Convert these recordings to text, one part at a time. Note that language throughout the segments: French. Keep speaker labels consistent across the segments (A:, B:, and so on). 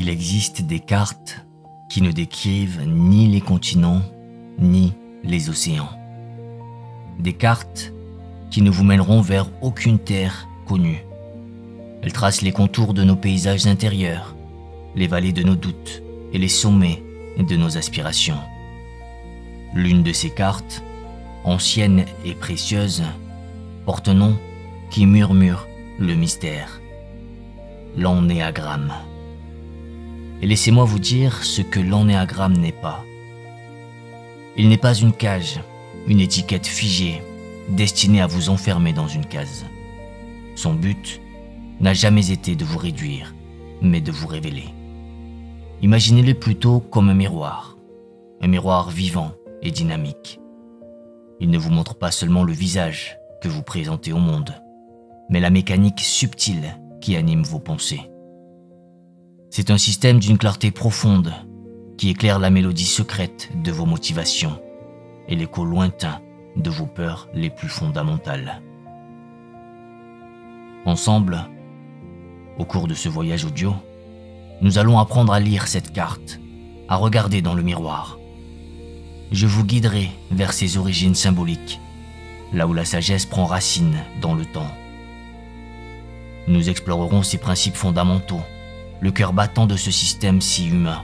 A: Il existe des cartes qui ne décrivent ni les continents, ni les océans. Des cartes qui ne vous mèneront vers aucune terre connue. Elles tracent les contours de nos paysages intérieurs, les vallées de nos doutes et les sommets de nos aspirations. L'une de ces cartes, ancienne et précieuse, porte un nom qui murmure le mystère. L'ennéagramme. Et laissez-moi vous dire ce que l'ennéagramme n'est pas. Il n'est pas une cage, une étiquette figée, destinée à vous enfermer dans une case. Son but n'a jamais été de vous réduire, mais de vous révéler. Imaginez-le plutôt comme un miroir vivant et dynamique. Il ne vous montre pas seulement le visage que vous présentez au monde, mais la mécanique subtile qui anime vos pensées. C'est un système d'une clarté profonde qui éclaire la mélodie secrète de vos motivations et l'écho lointain de vos peurs les plus fondamentales. Ensemble, au cours de ce voyage audio, nous allons apprendre à lire cette carte, à regarder dans le miroir. Je vous guiderai vers ses origines symboliques, là où la sagesse prend racine dans le temps. Nous explorerons ses principes fondamentaux, le cœur battant de ce système si humain.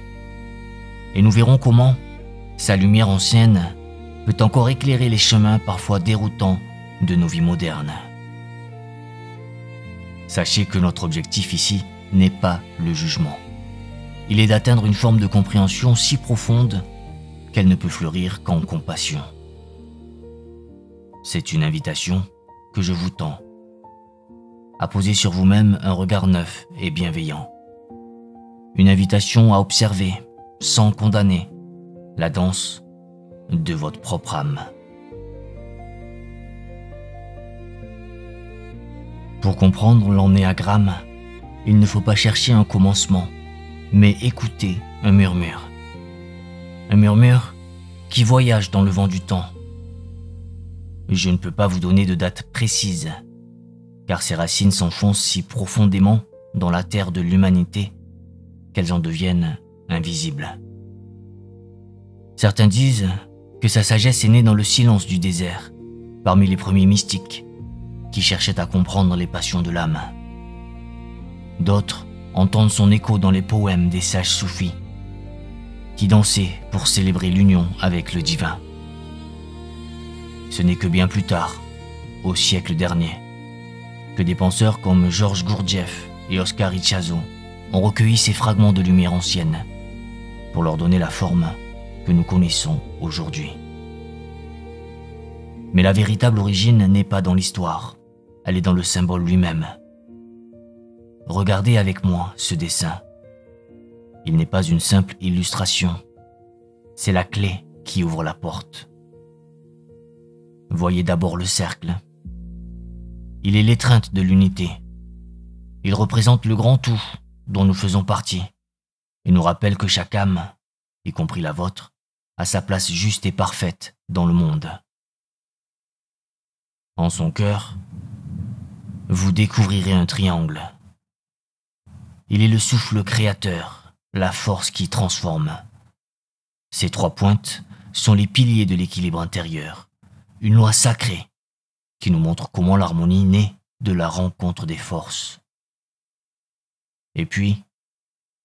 A: Et nous verrons comment sa lumière ancienne peut encore éclairer les chemins parfois déroutants de nos vies modernes. Sachez que notre objectif ici n'est pas le jugement. Il est d'atteindre une forme de compréhension si profonde qu'elle ne peut fleurir qu'en compassion. C'est une invitation que je vous tends à poser sur vous-même un regard neuf et bienveillant. Une invitation à observer, sans condamner, la danse de votre propre âme. Pour comprendre l'ennéagramme, il ne faut pas chercher un commencement, mais écouter un murmure. Un murmure qui voyage dans le vent du temps. Je ne peux pas vous donner de date précise, car ses racines s'enfoncent si profondément dans la terre de l'humanité qu'elles en deviennent invisibles. Certains disent que sa sagesse est née dans le silence du désert, parmi les premiers mystiques qui cherchaient à comprendre les passions de l'âme. D'autres entendent son écho dans les poèmes des sages soufis, qui dansaient pour célébrer l'union avec le divin. Ce n'est que bien plus tard, au siècle dernier, que des penseurs comme Georges Gurdjieff et Oscar Ichazo ont recueilli ces fragments de lumière ancienne pour leur donner la forme que nous connaissons aujourd'hui. Mais la véritable origine n'est pas dans l'histoire, elle est dans le symbole lui-même. Regardez avec moi ce dessin. Il n'est pas une simple illustration, c'est la clé qui ouvre la porte. Voyez d'abord le cercle. Il est l'étreinte de l'unité. Il représente le grand tout dont nous faisons partie et nous rappelle que chaque âme, y compris la vôtre, a sa place juste et parfaite dans le monde. En son cœur, vous découvrirez un triangle. Il est le souffle créateur, la force qui transforme. Ces trois pointes sont les piliers de l'équilibre intérieur, une loi sacrée qui nous montre comment l'harmonie naît de la rencontre des forces. Et puis,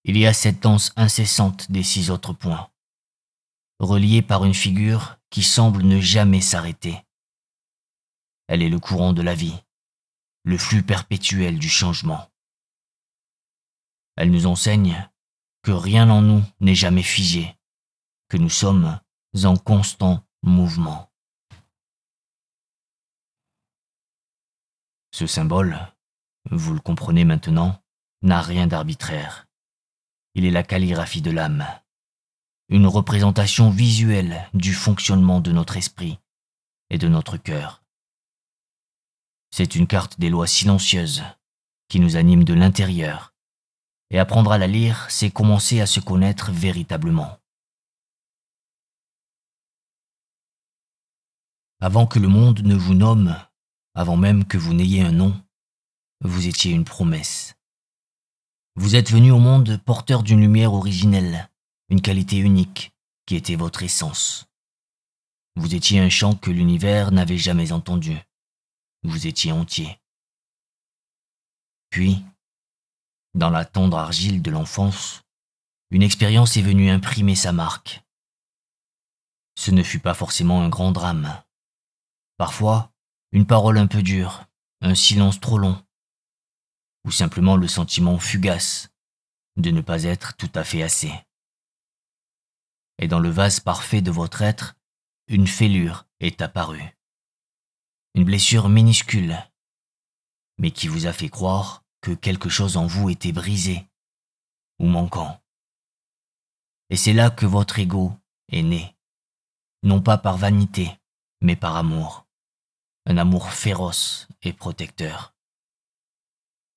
A: il y a cette danse incessante des 6 autres points, reliés par une figure qui semble ne jamais s'arrêter. Elle est le courant de la vie, le flux perpétuel du changement. Elle nous enseigne que rien en nous n'est jamais figé, que nous sommes en constant mouvement. Ce symbole, vous le comprenez maintenant, n'a rien d'arbitraire. Il est la calligraphie de l'âme, une représentation visuelle du fonctionnement de notre esprit et de notre cœur. C'est une carte des lois silencieuses qui nous anime de l'intérieur, et apprendre à la lire, c'est commencer à se connaître véritablement. Avant que le monde ne vous nomme, avant même que vous n'ayez un nom, vous étiez une promesse. Vous êtes venu au monde porteur d'une lumière originelle, une qualité unique, qui était votre essence. Vous étiez un chant que l'univers n'avait jamais entendu. Vous étiez entier. Puis, dans la tendre argile de l'enfance, une expérience est venue imprimer sa marque. Ce ne fut pas forcément un grand drame. Parfois, une parole un peu dure, un silence trop long, ou simplement le sentiment fugace de ne pas être tout à fait assez. Et dans le vase parfait de votre être, une fêlure est apparue. Une blessure minuscule, mais qui vous a fait croire que quelque chose en vous était brisé ou manquant. Et c'est là que votre ego est né, non pas par vanité, mais par amour. Un amour féroce et protecteur.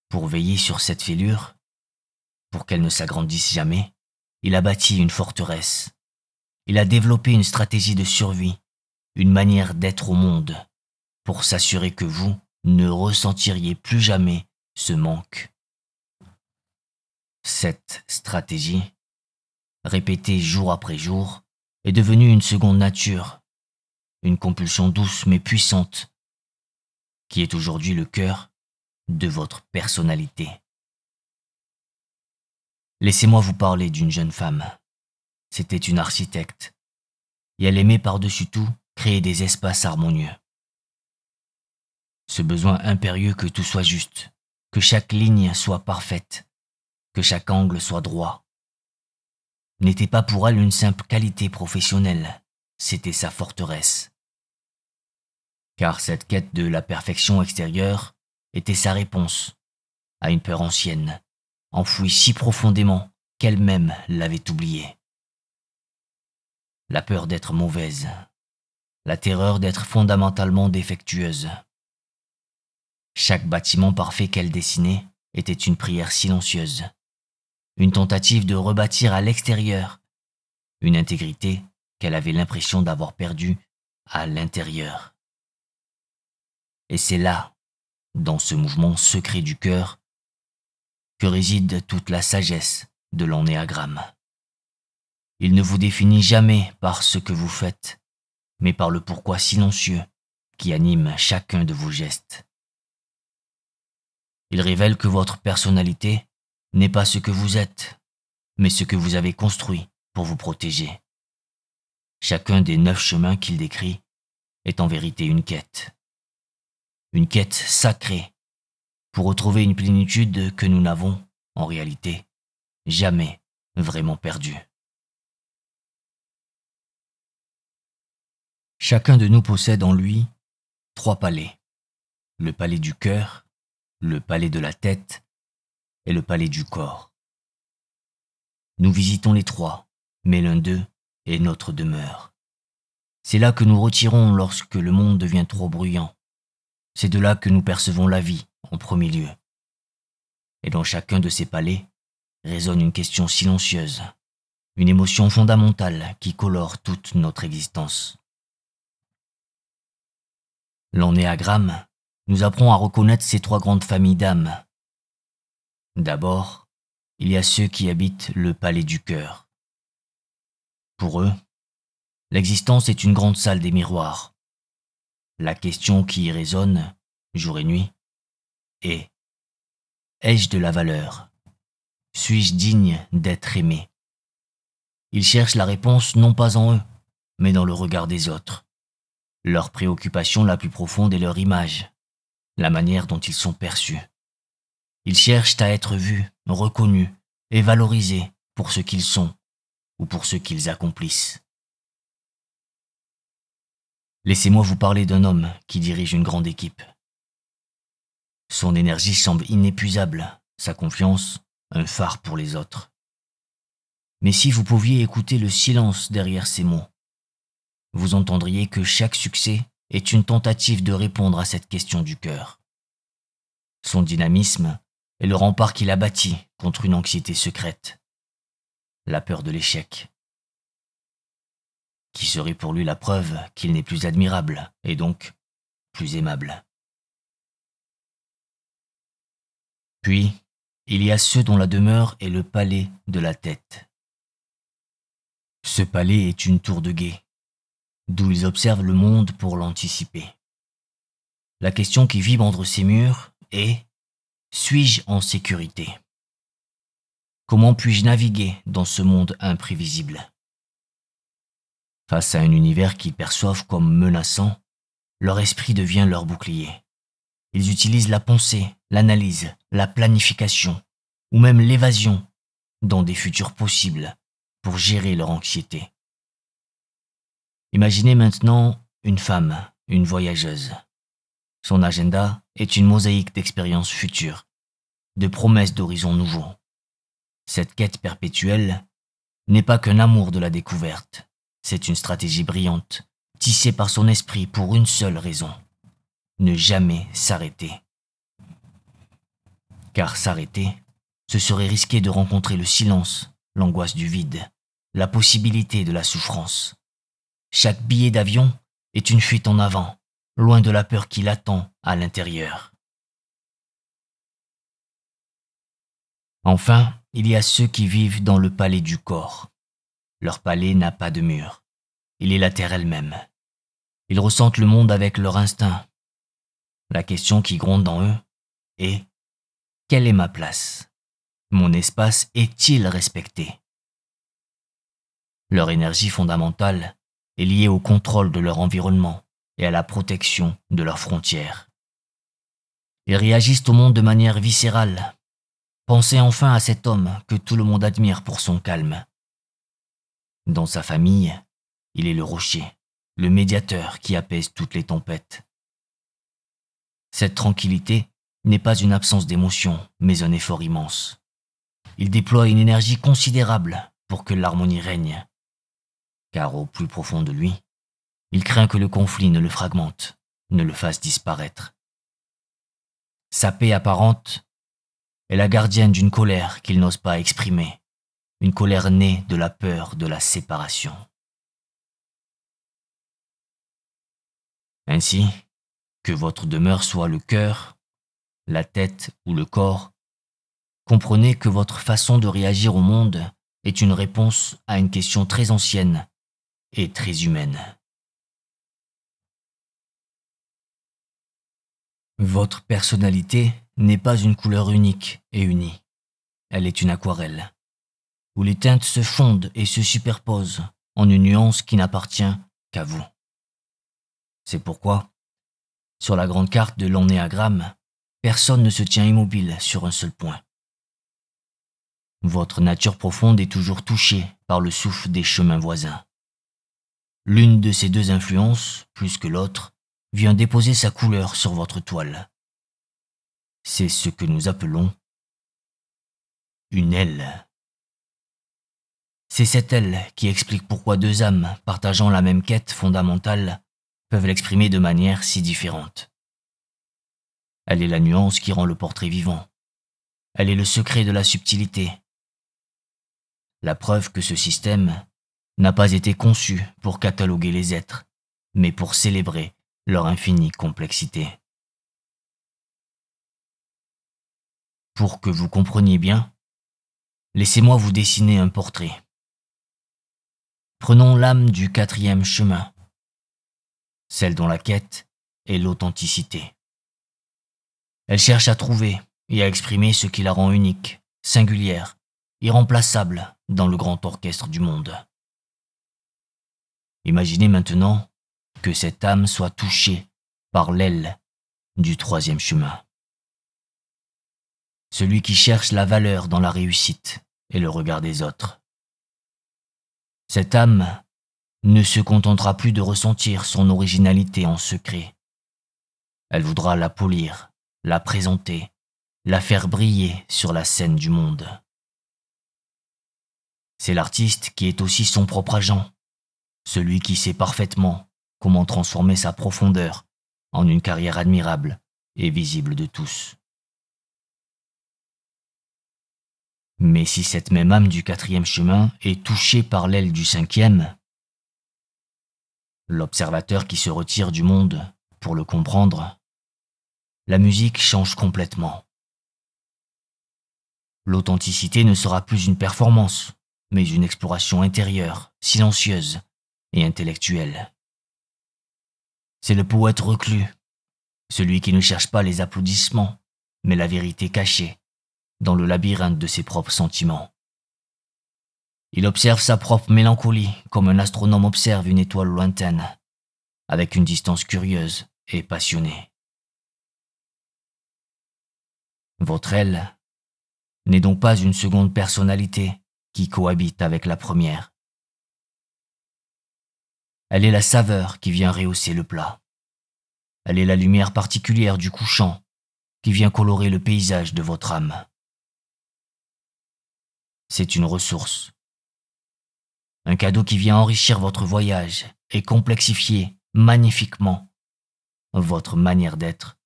A: Pour veiller sur cette fêlure, pour qu'elle ne s'agrandisse jamais, il a bâti une forteresse. Il a développé une stratégie de survie, une manière d'être au monde, pour s'assurer que vous ne ressentiriez plus jamais ce manque. Cette stratégie, répétée jour après jour, est devenue une seconde nature, une compulsion douce mais puissante, qui est aujourd'hui le cœur de votre personnalité. Laissez-moi vous parler d'une jeune femme. C'était une architecte, et elle aimait par-dessus tout créer des espaces harmonieux. Ce besoin impérieux que tout soit juste, que chaque ligne soit parfaite, que chaque angle soit droit, n'était pas pour elle une simple qualité professionnelle, c'était sa forteresse. Car cette quête de la perfection extérieure était sa réponse à une peur ancienne, enfouie si profondément qu'elle-même l'avait oubliée. La peur d'être mauvaise, la terreur d'être fondamentalement défectueuse. Chaque bâtiment parfait qu'elle dessinait était une prière silencieuse, une tentative de rebâtir à l'extérieur une intégrité qu'elle avait l'impression d'avoir perdue à l'intérieur. Et c'est là, dans ce mouvement secret du cœur, que réside toute la sagesse de l'ennéagramme. Il ne vous définit jamais par ce que vous faites, mais par le pourquoi silencieux qui anime chacun de vos gestes. Il révèle que votre personnalité n'est pas ce que vous êtes, mais ce que vous avez construit pour vous protéger. Chacun des 9 chemins qu'il décrit est en vérité une quête sacrée, pour retrouver une plénitude que nous n'avons, en réalité, jamais vraiment perdue. Chacun de nous possède en lui 3 palais. Le palais du cœur, le palais de la tête et le palais du corps. Nous visitons les 3, mais l'un d'eux est notre demeure. C'est là que nous retirons lorsque le monde devient trop bruyant. C'est de là que nous percevons la vie en premier lieu. Et dans chacun de ces palais résonne une question silencieuse, une émotion fondamentale qui colore toute notre existence. L'ennéagramme nous apprend à reconnaître ces 3 grandes familles d'âmes. D'abord, il y a ceux qui habitent le palais du cœur. Pour eux, l'existence est une grande salle des miroirs. La question qui y résonne, jour et nuit, est: ai-je de la valeur? Suis-je digne d'être aimé? Ils cherchent la réponse non pas en eux, mais dans le regard des autres. Leur préoccupation la plus profonde est leur image, la manière dont ils sont perçus. Ils cherchent à être vus, reconnus et valorisés pour ce qu'ils sont ou pour ce qu'ils accomplissent. Laissez-moi vous parler d'un homme qui dirige une grande équipe. Son énergie semble inépuisable, sa confiance, un phare pour les autres. Mais si vous pouviez écouter le silence derrière ces mots, vous entendriez que chaque succès est une tentative de répondre à cette question du cœur. Son dynamisme est le rempart qu'il a bâti contre une anxiété secrète, la peur de l'échec, qui serait pour lui la preuve qu'il n'est plus admirable et donc plus aimable. Puis, il y a ceux dont la demeure est le palais de la tête. Ce palais est une tour de guet, d'où ils observent le monde pour l'anticiper. La question qui vibre entre ces murs est: suis-je en sécurité? Comment puis-je naviguer dans ce monde imprévisible? Face à un univers qu'ils perçoivent comme menaçant, leur esprit devient leur bouclier. Ils utilisent la pensée, l'analyse, la planification, ou même l'évasion dans des futurs possibles pour gérer leur anxiété. Imaginez maintenant une femme, une voyageuse. Son agenda est une mosaïque d'expériences futures, de promesses d'horizons nouveaux. Cette quête perpétuelle n'est pas qu'un amour de la découverte, c'est une stratégie brillante, tissée par son esprit pour une seule raison: ne jamais s'arrêter. Car s'arrêter, ce serait risquer de rencontrer le silence, l'angoisse du vide, la possibilité de la souffrance. Chaque billet d'avion est une fuite en avant, loin de la peur qui l'attend à l'intérieur. Enfin, il y a ceux qui vivent dans le palais du corps. Leur palais n'a pas de mur. Il est la terre elle-même. Ils ressentent le monde avec leur instinct. La question qui gronde en eux est: quelle est ma place? Mon espace est-il respecté? Leur énergie fondamentale est liée au contrôle de leur environnement et à la protection de leurs frontières. Ils réagissent au monde de manière viscérale. Pensez enfin à cet homme que tout le monde admire pour son calme. Dans sa famille, il est le rocher, le médiateur qui apaise toutes les tempêtes. Cette tranquillité n'est pas une absence d'émotion, mais un effort immense. Il déploie une énergie considérable pour que l'harmonie règne. Car au plus profond de lui, il craint que le conflit ne le fragmente, ne le fasse disparaître. Sa paix apparente est la gardienne d'une colère qu'il n'ose pas exprimer, une colère née de la peur de la séparation. Ainsi, que votre demeure soit le cœur, la tête ou le corps, comprenez que votre façon de réagir au monde est une réponse à une question très ancienne et très humaine. Votre personnalité n'est pas une couleur unique et unie. Elle est une aquarelle, où les teintes se fondent et se superposent en une nuance qui n'appartient qu'à vous. C'est pourquoi, sur la grande carte de l'ennéagramme, personne ne se tient immobile sur un seul point. Votre nature profonde est toujours touchée par le souffle des chemins voisins. L'une de ces deux influences, plus que l'autre, vient déposer sa couleur sur votre toile. C'est ce que nous appelons une aile. C'est cette aile qui explique pourquoi deux âmes partageant la même quête fondamentale peuvent l'exprimer de manière si différente. Elle est la nuance qui rend le portrait vivant. Elle est le secret de la subtilité. La preuve que ce système n'a pas été conçu pour cataloguer les êtres, mais pour célébrer leur infinie complexité. Pour que vous compreniez bien, laissez-moi vous dessiner un portrait. Prenons l'âme du quatrième chemin, celle dont la quête est l'authenticité. Elle cherche à trouver et à exprimer ce qui la rend unique, singulière, irremplaçable dans le grand orchestre du monde. Imaginez maintenant que cette âme soit touchée par l'aile du troisième chemin. Celui qui cherche la valeur dans la réussite et le regard des autres. Cette âme ne se contentera plus de ressentir son originalité en secret. Elle voudra la polir, la présenter, la faire briller sur la scène du monde. C'est l'artiste qui est aussi son propre agent, celui qui sait parfaitement comment transformer sa profondeur en une carrière admirable et visible de tous. Mais si cette même âme du quatrième chemin est touchée par l'aile du cinquième, l'observateur qui se retire du monde pour le comprendre, la musique change complètement. L'authenticité ne sera plus une performance, mais une exploration intérieure, silencieuse et intellectuelle. C'est le poète reclus, celui qui ne cherche pas les applaudissements, mais la vérité cachée dans le labyrinthe de ses propres sentiments. Il observe sa propre mélancolie comme un astronome observe une étoile lointaine, avec une distance curieuse et passionnée. Votre elle n'est donc pas une seconde personnalité qui cohabite avec la première. Elle est la saveur qui vient rehausser le plat. Elle est la lumière particulière du couchant qui vient colorer le paysage de votre âme. C'est une ressource. Un cadeau qui vient enrichir votre voyage et complexifier magnifiquement votre manière d'être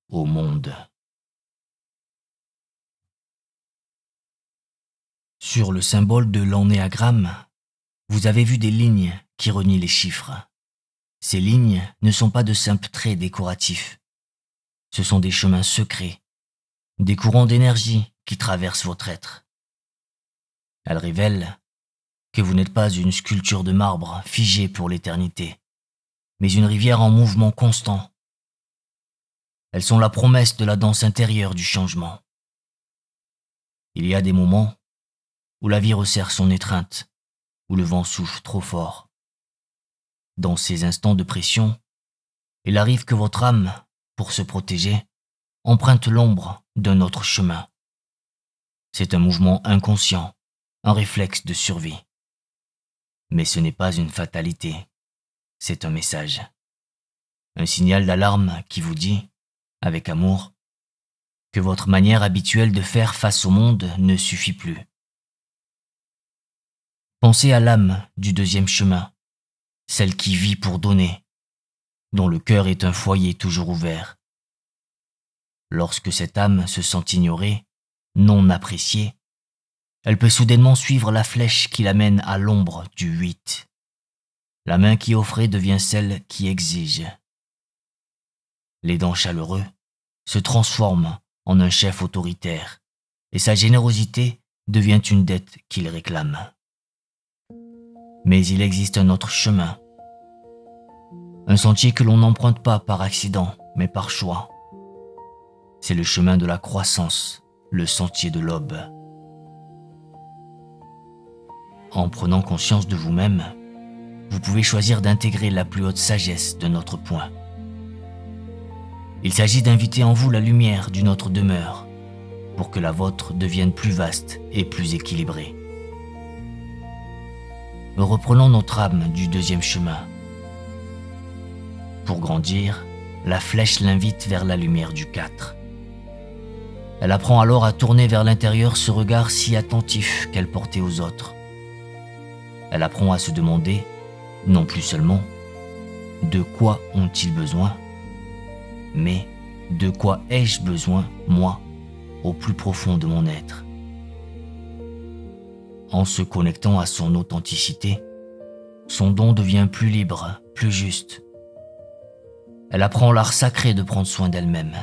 A: au monde. Sur le symbole de l'ennéagramme, vous avez vu des lignes qui renient les chiffres. Ces lignes ne sont pas de simples traits décoratifs. Ce sont des chemins secrets, des courants d'énergie qui traversent votre être. Elles révèlent que vous n'êtes pas une sculpture de marbre figée pour l'éternité, mais une rivière en mouvement constant. Elles sont la promesse de la danse intérieure du changement. Il y a des moments où la vie resserre son étreinte, où le vent souffle trop fort. Dans ces instants de pression, il arrive que votre âme, pour se protéger, emprunte l'ombre d'un autre chemin. C'est un mouvement inconscient, un réflexe de survie. Mais ce n'est pas une fatalité, c'est un message. Un signal d'alarme qui vous dit, avec amour, que votre manière habituelle de faire face au monde ne suffit plus. Pensez à l'âme du deuxième chemin, celle qui vit pour donner, dont le cœur est un foyer toujours ouvert. Lorsque cette âme se sent ignorée, non appréciée, elle peut soudainement suivre la flèche qui l'amène à l'ombre du 8. La main qui offrait devient celle qui exige. Les dents chaleureux se transforment en un chef autoritaire, et sa générosité devient une dette qu'il réclame. Mais il existe un autre chemin, un sentier que l'on n'emprunte pas par accident, mais par choix. C'est le chemin de la croissance, le sentier de l'aube. En prenant conscience de vous-même, vous pouvez choisir d'intégrer la plus haute sagesse de notre point. Il s'agit d'inviter en vous la lumière d'une autre demeure, pour que la vôtre devienne plus vaste et plus équilibrée. Reprenons notre âme du deuxième chemin. Pour grandir, la flèche l'invite vers la lumière du 4. Elle apprend alors à tourner vers l'intérieur ce regard si attentif qu'elle portait aux autres. Elle apprend à se demander, non plus seulement, de quoi ont-ils besoin, mais de quoi ai-je besoin, moi, au plus profond de mon être. En se connectant à son authenticité, son don devient plus libre, plus juste. Elle apprend l'art sacré de prendre soin d'elle-même.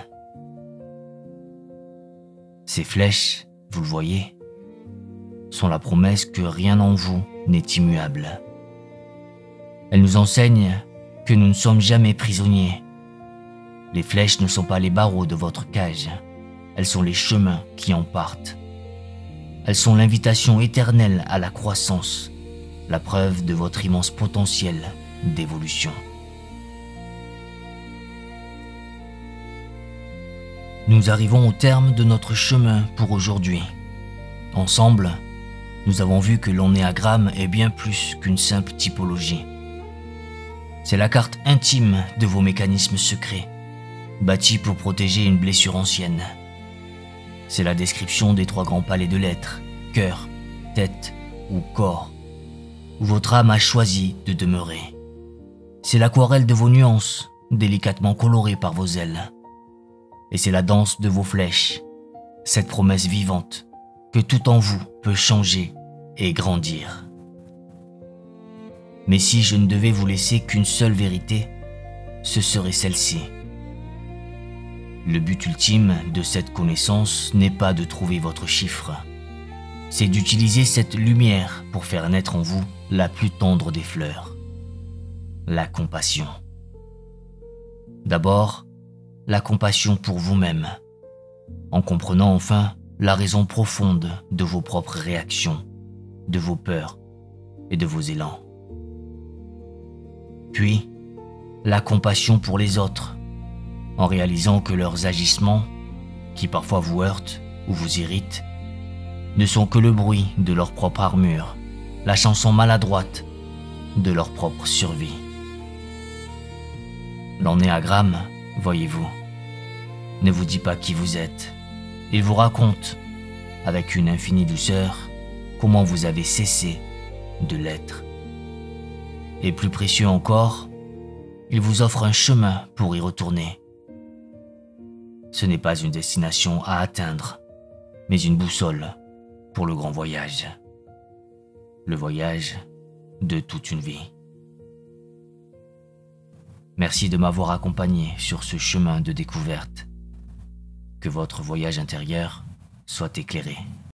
A: Ces flèches, vous le voyez, sont la promesse que rien en vous n'est immuable. Elles nous enseignent que nous ne sommes jamais prisonniers. Les flèches ne sont pas les barreaux de votre cage, elles sont les chemins qui en partent. Elles sont l'invitation éternelle à la croissance, la preuve de votre immense potentiel d'évolution. Nous arrivons au terme de notre chemin pour aujourd'hui. Ensemble, nous avons vu que l'ennéagramme est bien plus qu'une simple typologie. C'est la carte intime de vos mécanismes secrets, bâtie pour protéger une blessure ancienne. C'est la description des 3 grands palais de l'être, cœur, tête ou corps, où votre âme a choisi de demeurer. C'est l'aquarelle de vos nuances, délicatement colorées par vos ailes. Et c'est la danse de vos flèches, cette promesse vivante que tout en vous peut changer et grandir. Mais si je ne devais vous laisser qu'une seule vérité, ce serait celle-ci. Le but ultime de cette connaissance n'est pas de trouver votre chiffre. C'est d'utiliser cette lumière pour faire naître en vous la plus tendre des fleurs, la compassion. D'abord, la compassion pour vous-même, en comprenant enfin la raison profonde de vos propres réactions, de vos peurs et de vos élans. Puis, la compassion pour les autres, en réalisant que leurs agissements, qui parfois vous heurtent ou vous irritent, ne sont que le bruit de leur propre armure, la chanson maladroite de leur propre survie. L'ennéagramme, voyez-vous, ne vous dit pas qui vous êtes. Il vous raconte, avec une infinie douceur, comment vous avez cessé de l'être. Et plus précieux encore, il vous offre un chemin pour y retourner. Ce n'est pas une destination à atteindre, mais une boussole pour le grand voyage. Le voyage de toute une vie. Merci de m'avoir accompagné sur ce chemin de découverte. Que votre voyage intérieur soit éclairé.